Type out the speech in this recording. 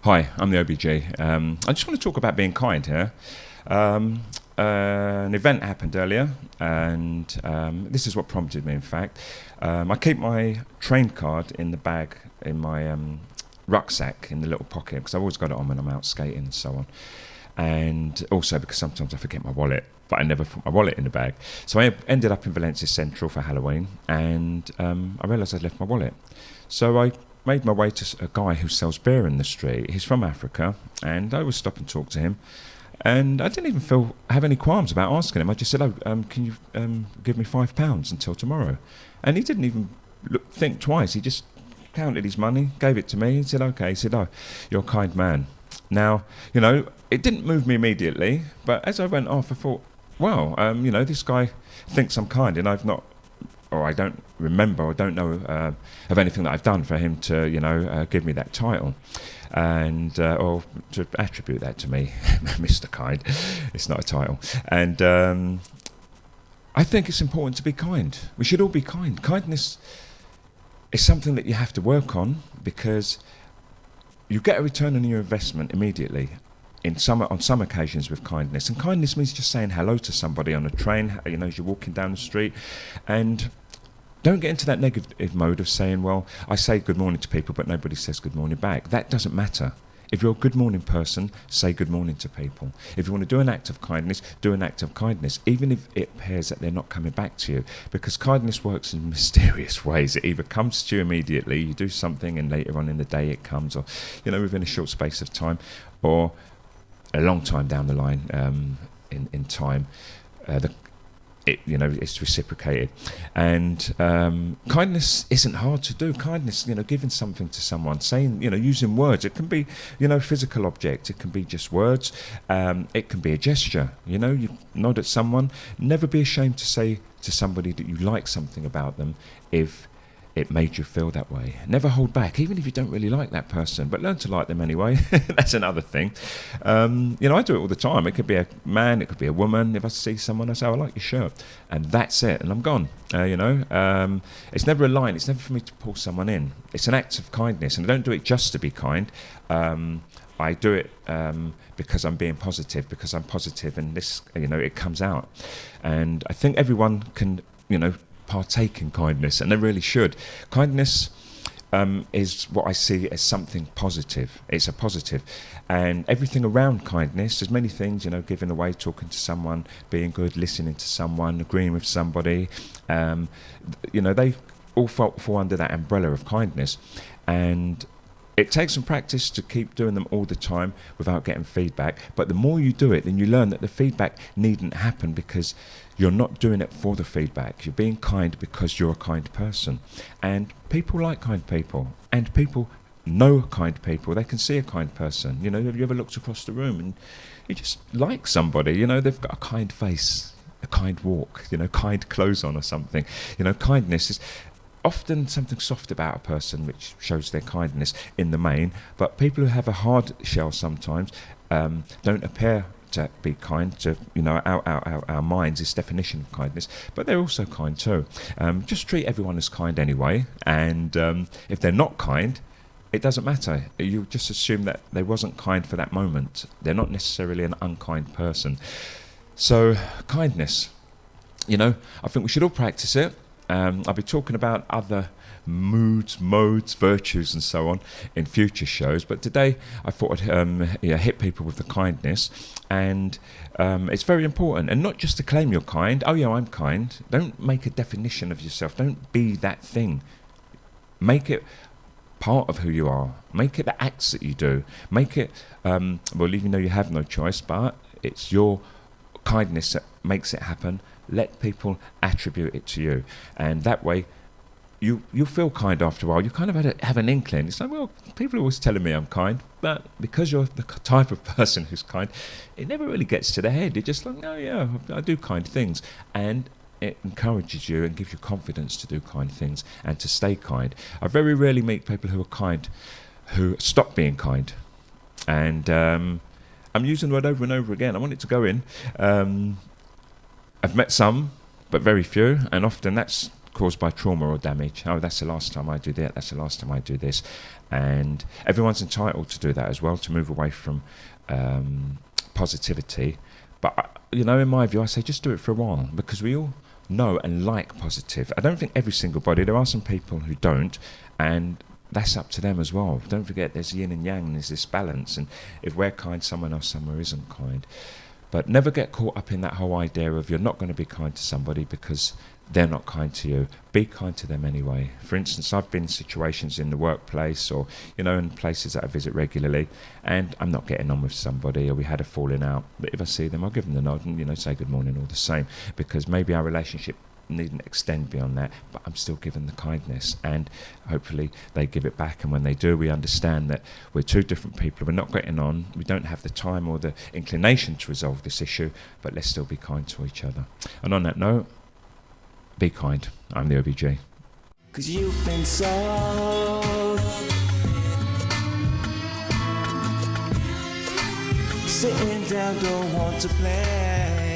Hi, I'm the OBG. I just want to talk about being kind here. An event happened earlier, and this is what prompted me, in fact. I keep my train card in the bag in my rucksack in the little pocket, because I've always got it on when I'm out skating and so on. And also because sometimes I forget my wallet, but I never put my wallet in the bag. So I ended up in Valencia Central for Halloween, and I realised I'd left my wallet. So I made my way to a guy who sells beer in the street. He's from Africa, and I would stop and talk to him. And I didn't even have any qualms about asking him. I just said, can you give me £5 until tomorrow? And he didn't even think twice. He just counted his money, gave it to me. He said, okay. He said, oh, you're a kind man. Now, it didn't move me immediately, but as I went off, I thought, wow, this guy thinks I'm kind, and I've not, or I don't remember, or don't know of anything that I've done for him to, give me that title, and or to attribute that to me, Mr. Kind. It's not a title, and I think it's important to be kind. We should all be kind. Kindness is something that you have to work on, because you get a return on your investment immediately. On some occasions with kindness, and kindness means just saying hello to somebody on a train, as you're walking down the street, and don't get into that negative mode of saying, well, I say good morning to people, but nobody says good morning back. That doesn't matter. If you're a good morning person, say good morning to people. If you want to do an act of kindness, do an act of kindness, even if it appears that they're not coming back to you, because kindness works in mysterious ways. It either comes to you immediately, you do something, and later on in the day it comes, or within a short space of time, or a long time down the line in time. It's reciprocated, and kindness isn't hard to do. Kindness, giving something to someone, saying, using words. It can be, physical object. It can be just words. It can be a gesture. You nod at someone. Never be ashamed to say to somebody that you like something about them if it made you feel that way. Never hold back, even if you don't really like that person, but learn to like them anyway. That's another thing. I do it all the time. It could be a man, it could be a woman. If I see someone, I say, I like your shirt, and that's it, and I'm gone. It's never a line. It's never for me to pull someone in. It's an act of kindness, and I don't do it just to be kind. I do it because I'm being positive, because I'm positive, and this, it comes out. And I think everyone can, partake in kindness, and they really should. Kindness is what I see as something positive. It's a positive, and everything around kindness, there's many things, giving away, talking to someone, being good, listening to someone, agreeing with somebody, they all fall under that umbrella of kindness. And it takes some practice to keep doing them all the time without getting feedback. But the more you do it, then you learn that the feedback needn't happen, because you're not doing it for the feedback. You're being kind because you're a kind person. And people like kind people. And people know kind people. They can see a kind person. Have you ever looked across the room and you just like somebody? They've got a kind face, a kind walk, kind clothes on or something. Kindness is often something soft about a person which shows their kindness in the main, but people who have a hard shell sometimes don't appear to be kind to our minds, this definition of kindness, but they're also kind too. Just treat everyone as kind anyway, and if they're not kind, it doesn't matter. You just assume that they wasn't kind for that moment. They're not necessarily an unkind person. So kindness, I think we should all practice it. I'll be talking about other moods, modes, virtues, and so on in future shows. But today I thought I'd hit people with the kindness, and it's very important. And not just to claim you're kind. Oh yeah, I'm kind. Don't make a definition of yourself. Don't be that thing. Make it part of who you are. Make it the acts that you do. Make it, even though you have no choice, but it's your kindness that makes it happen. Let people attribute it to you, and that way you feel kind after a while. You kind of have an inkling. It's like, well, people are always telling me I'm kind, but because you're the type of person who's kind, it never really gets to the head. You're just like, oh yeah, I do kind things, and it encourages you and gives you confidence to do kind things and to stay kind. I very rarely meet people who are kind who stop being kind, and I'm using the word over and over again. I want it to go in. I've met some, but very few, and often that's caused by trauma or damage. Oh, that's the last time I do that, that's the last time I do this. And everyone's entitled to do that as well, to move away from positivity. But, you know, in my view, I say just do it for a while, because we all know and like positive. I don't think every single body, there are some people who don't, and that's up to them as well. Don't forget there's yin and yang, there's this balance, and if we're kind, someone else somewhere isn't kind. But never get caught up in that whole idea of you're not going to be kind to somebody because they're not kind to you. Be kind to them anyway. For instance, I've been in situations in the workplace, or, you know, in places that I visit regularly, and I'm not getting on with somebody, or we had a falling out. But if I see them, I'll give them the nod and, you know, say good morning all the same, because maybe our relationship needn't extend beyond that, but I'm still giving the kindness, and hopefully they give it back. And when they do, we understand that we're two different people, we're not getting on, we don't have the time or the inclination to resolve this issue, but let's still be kind to each other. And on that note, be kind. I'm the OBG. 'Cause you've been sold, sitting down, don't want to play.